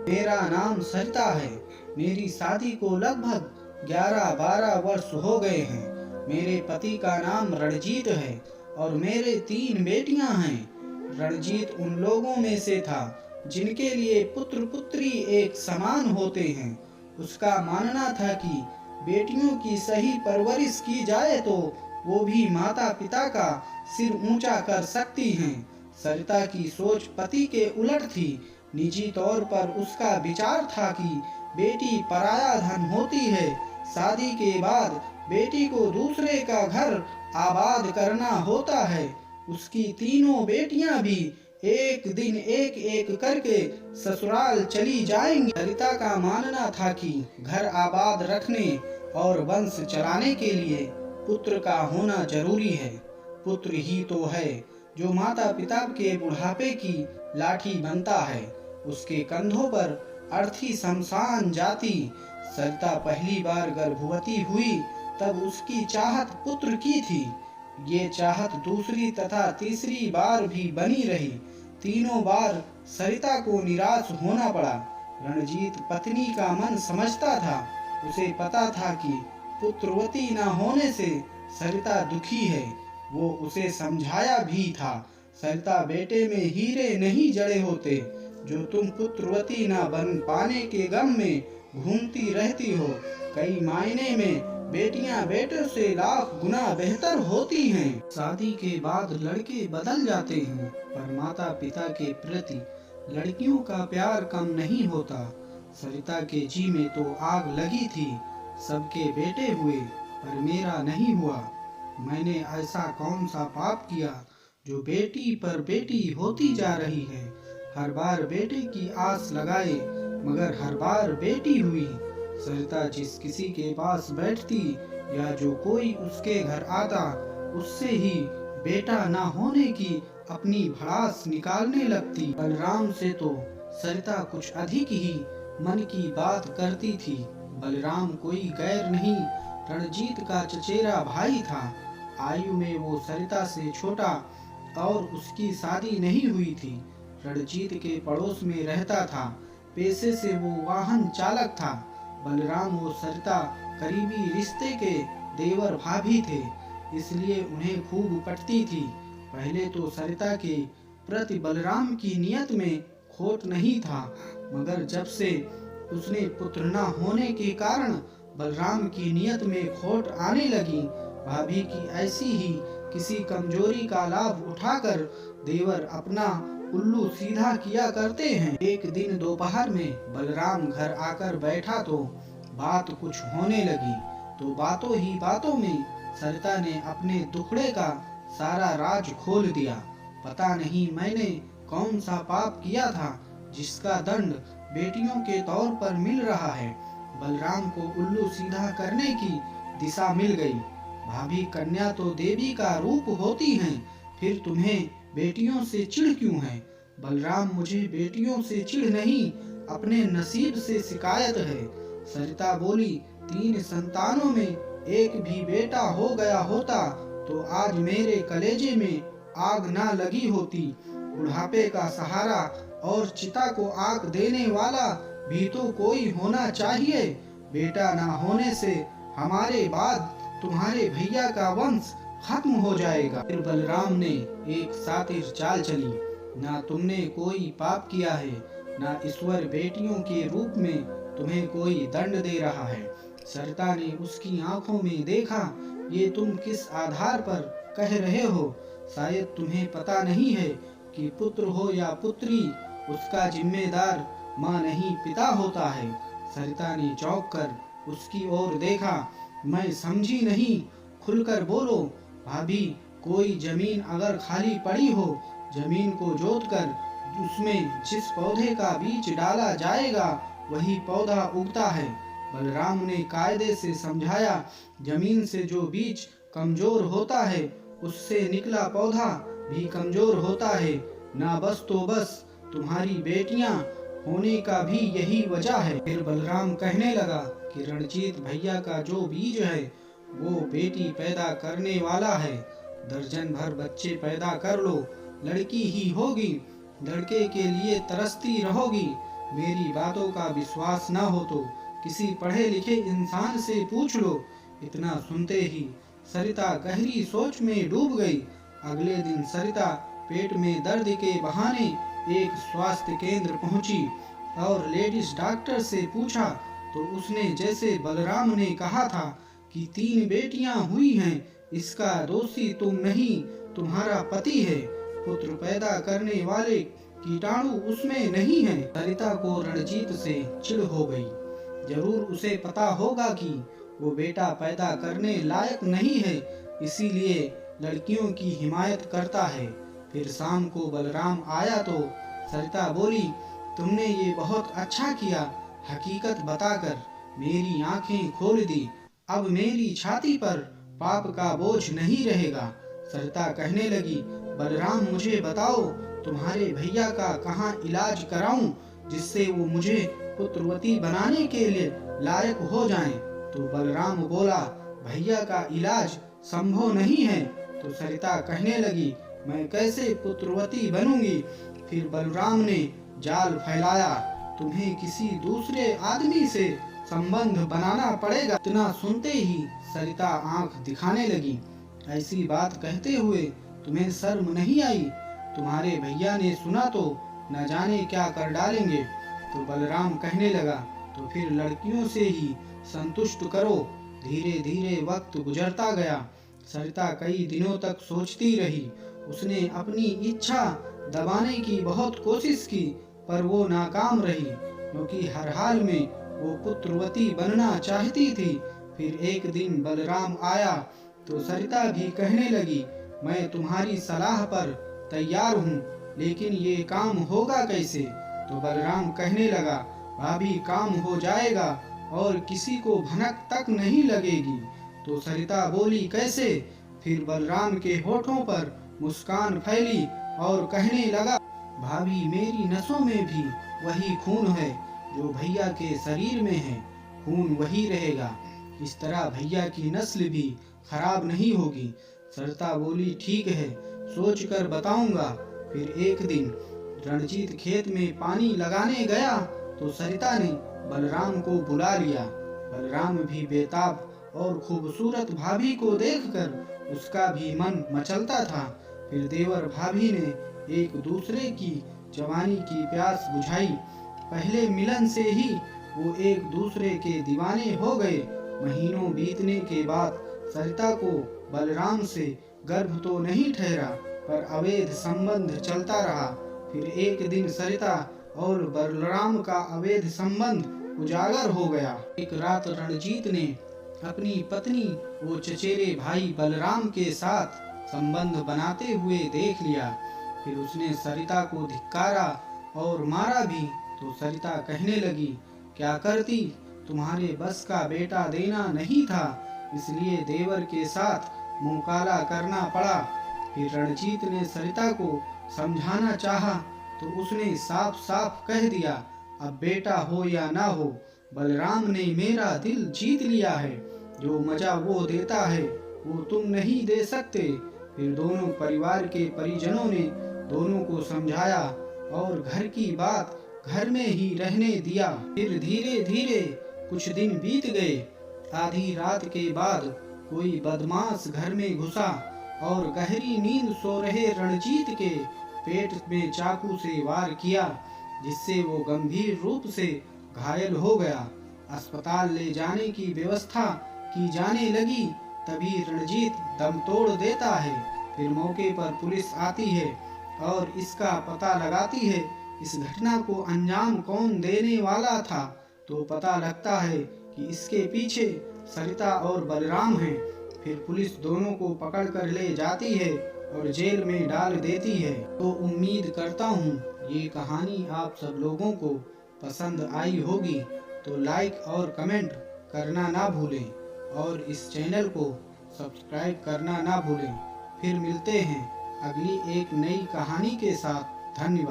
मेरा नाम सरिता है। मेरी शादी को लगभग 11-12 वर्ष हो गए हैं। मेरे पति का नाम रणजीत है और मेरे 3 बेटियां हैं। रणजीत उन लोगों में से था जिनके लिए पुत्र पुत्री एक समान होते हैं। उसका मानना था कि बेटियों की सही परवरिश की जाए तो वो भी माता पिता का सिर ऊंचा कर सकती हैं। सरिता की सोच पति के उलट थी। निजी तौर पर उसका विचार था कि बेटी पराया धन होती है। शादी के बाद बेटी को दूसरे का घर आबाद करना होता है। उसकी तीनों बेटियां भी एक दिन एक एक करके ससुराल चली जाएंगी। सरिता का मानना था कि घर आबाद रखने और वंश चलाने के लिए पुत्र का होना जरूरी है। पुत्र ही तो है जो माता पिता के बुढ़ापे की लाठी बनता है। उसके कंधों पर अर्थी शमशान जाती। सरिता पहली बार गर्भवती हुई तब उसकी चाहत पुत्र की थी। ये चाहत दूसरी तथा तीसरी बार भी बनी रही। तीनों बार सरिता को निराश होना पड़ा। रणजीत पत्नी का मन समझता था। उसे पता था कि पुत्रवती न होने से सरिता दुखी है। वो उसे समझाया भी था, सरिता बेटे में हीरे नहीं जड़े होते जो तुम पुत्रवती न बन पाने के गम में घूमती रहती हो। कई मायने में बेटियां बेटों से लाख गुना बेहतर होती हैं। शादी के बाद लड़के बदल जाते हैं पर माता पिता के प्रति लड़कियों का प्यार कम नहीं होता। सरिता के जी में तो आग लगी थी। सबके बेटे हुए पर मेरा नहीं हुआ। मैंने ऐसा कौन सा पाप किया जो बेटी पर बेटी होती जा रही है। हर बार बेटे की आस लगाए मगर हर बार बेटी हुई। सरिता जिस किसी के पास बैठती या जो कोई उसके घर आता उससे ही बेटा ना होने की अपनी भड़ास निकालने लगती। बलराम से तो सरिता कुछ अधिक ही मन की बात करती थी। बलराम कोई गैर नहीं, रणजीत का चचेरा भाई था। आयु में वो सरिता से छोटा और उसकी शादी नहीं हुई थी। रणजीत के पड़ोस में रहता था। पेशे से वो वाहन चालक था। बलराम और सरिता करीबी रिश्ते के देवर भाभी थे, इसलिए उन्हें खूब पटती थी। पहले तो सरिता के प्रति बलराम की नियत में खोट नहीं था, मगर जब से उसने पुत्र न होने के कारण बलराम की नियत में खोट आने लगी, भाभी की ऐसी ही किसी कमजोरी का लाभ उठाकर देवर अपना उल्लू सीधा किया करते हैं। एक दिन दोपहर में बलराम घर आकर बैठा तो बात कुछ होने लगी। तो बातों ही बातों में सरिता ने अपने दुखड़े का सारा राज खोल दिया। पता नहीं मैंने कौन सा पाप किया था जिसका दंड बेटियों के तौर पर मिल रहा है। बलराम को उल्लू सीधा करने की दिशा मिल गई। भाभी कन्या तो देवी का रूप होती हैं, फिर तुम्हें बेटियों से चिढ़ क्यों है? बलराम मुझे बेटियों से चिढ़ नहीं, अपने नसीब से शिकायत है। सरिता बोली, 3 संतानों में एक भी बेटा हो गया होता तो आज मेरे कलेजे में आग ना लगी होती। बुढ़ापे का सहारा और चिता को आग देने वाला भी तो कोई होना चाहिए। बेटा ना होने से हमारे बाद तुम्हारे भैया का वंश खत्म हो जाएगा। फिर बलराम ने एक सातिर चाल चली। ना तुमने कोई पाप किया है, ना ईश्वर बेटियों के रूप में तुम्हें कोई दंड दे रहा है। सरिता ने उसकी आंखों में देखा, ये तुम किस आधार पर कह रहे हो? शायद तुम्हें पता नहीं है कि पुत्र हो या पुत्री, उसका जिम्मेदार माँ नहीं पिता होता है। सरिता ने चौंक कर उसकी ओर देखा। मैं समझी नहीं, खुलकर बोलो। भाभी, कोई जमीन अगर खाली पड़ी हो, जमीन को जोतकर उसमें जिस पौधे का बीज डाला जाएगा वही पौधा उगता है। बलराम ने कायदे से समझाया, जमीन से जो बीज कमजोर होता है उससे निकला पौधा भी कमजोर होता है। ना बस तो बस तुम्हारी बेटियां होने का भी यही वजह है। फिर बलराम कहने लगा कि रणजीत भैया का जो बीज है वो बेटी पैदा करने वाला है। दर्जन भर बच्चे पैदा कर लो, लड़की ही होगी। लड़के के लिए तरसती रहोगी। मेरी बातों का विश्वास न हो तो किसी पढ़े लिखे इंसान से पूछ लो। इतना सुनते ही सरिता गहरी सोच में डूब गई। अगले दिन सरिता पेट में दर्द के बहाने एक स्वास्थ्य केंद्र पहुंची और लेडीज डॉक्टर से पूछा तो उसने जैसे बलराम ने कहा था कि 3 बेटियां हुई हैं, इसका दोषी तुम नहीं, तुम्हारा पति है। पुत्र पैदा करने वाले कीटाणु उसमें नहीं है। सरिता को रणजीत से चिढ़ हो गई। जरूर उसे पता होगा कि वो बेटा पैदा करने लायक नहीं है, इसीलिए लड़कियों की हिमायत करता है। फिर शाम को बलराम आया तो सरिता बोली, तुमने ये बहुत अच्छा किया, हकीकत बताकर मेरी आंखें खोल दी। अब मेरी छाती पर पाप का बोझ नहीं रहेगा। सरिता कहने लगी, बलराम मुझे बताओ, तुम्हारे भैया का कहाँ इलाज कराऊं जिससे वो मुझे पुत्रवती बनाने के लिए लायक हो जाएं। तो बलराम बोला, भैया का इलाज संभव नहीं है। तो सरिता कहने लगी, मैं कैसे पुत्रवती बनूंगी। फिर बलराम ने जाल फैलाया, तुम्हें किसी दूसरे आदमी से संबंध बनाना पड़ेगा। इतना सुनते ही सरिता आंख दिखाने लगी। ऐसी बात कहते हुए तुम्हें शर्म नहीं आई? तुम्हारे भैया ने सुना तो न जाने क्या कर डालेंगे। तो बलराम कहने लगा, तो फिर लड़कियों से ही संतुष्ट करो। धीरे धीरे वक्त गुजरता गया। सरिता कई दिनों तक सोचती रही। उसने अपनी इच्छा दबाने की बहुत कोशिश की, पर वो नाकाम रही, क्योंकि हर हाल में वो पुत्रवती बनना चाहती थी। फिर एक दिन बलराम आया तो सरिता भी कहने लगी, मैं तुम्हारी सलाह पर तैयार हूँ, लेकिन ये काम होगा कैसे। तो बलराम कहने लगा, भाभी काम हो जाएगा और किसी को भनक तक नहीं लगेगी। तो सरिता बोली, कैसे। फिर बलराम के होठों पर मुस्कान फैली और कहने लगा, भाभी मेरी नसों में भी वही खून है जो भैया के शरीर में है, खून वही रहेगा। इस तरह भैया की नस्ल भी खराब नहीं होगी। सरिता बोली, ठीक है, सोच कर बताऊंगा। फिर एक दिन रणजीत खेत में पानी लगाने गया तो सरिता ने बलराम को बुला लिया। बलराम भी बेताब और खूबसूरत भाभी को देखकर उसका भी मन मचलता था। फिर देवर भाभी ने एक दूसरे की जवानी की प्यास बुझाई। पहले मिलन से ही वो एक दूसरे के दीवाने हो गए। महीनों बीतने के बाद सरिता को बलराम से गर्भ तो नहीं ठहरा, पर अवैध संबंध चलता रहा। फिर एक दिन सरिता और बलराम का अवैध संबंध उजागर हो गया। एक रात रणजीत ने अपनी पत्नी वो चचेरे भाई बलराम के साथ संबंध बनाते हुए देख लिया। फिर उसने सरिता को धिक्कारा और मारा भी। तो सरिता कहने लगी, क्या करती, तुम्हारे बस का बेटा देना नहीं था, इसलिए देवर के साथ मुंह काला करना पड़ा। फिर रणजीत ने सरिता को समझाना चाहा तो उसने साफ साफ कह दिया, अब बेटा हो या ना हो, बलराम ने मेरा दिल जीत लिया है। जो मजा वो देता है वो तुम नहीं दे सकते। फिर दोनों परिवार के परिजनों ने दोनों को समझाया और घर की बात घर में ही रहने दिया। फिर धीरे धीरे कुछ दिन बीत गए। आधी रात के बाद कोई बदमाश घर में घुसा और गहरी नींद सो रहे रणजीत के पेट में चाकू से वार किया, जिससे वो गंभीर रूप से घायल हो गया। अस्पताल ले जाने की व्यवस्था की जाने लगी, तभी रणजीत दम तोड़ देता है। फिर मौके पर पुलिस आती है और इसका पता लगाती है इस घटना को अंजाम कौन देने वाला था। तो पता लगता है कि इसके पीछे सरिता और बलराम हैं। फिर पुलिस दोनों को पकड़ कर ले जाती है और जेल में डाल देती है। तो उम्मीद करता हूँ ये कहानी आप सब लोगों को पसंद आई होगी। तो लाइक और कमेंट करना ना भूलें और इस चैनल को सब्सक्राइब करना ना भूलें। फिर मिलते हैं अगली एक नई कहानी के साथ। धन्यवाद।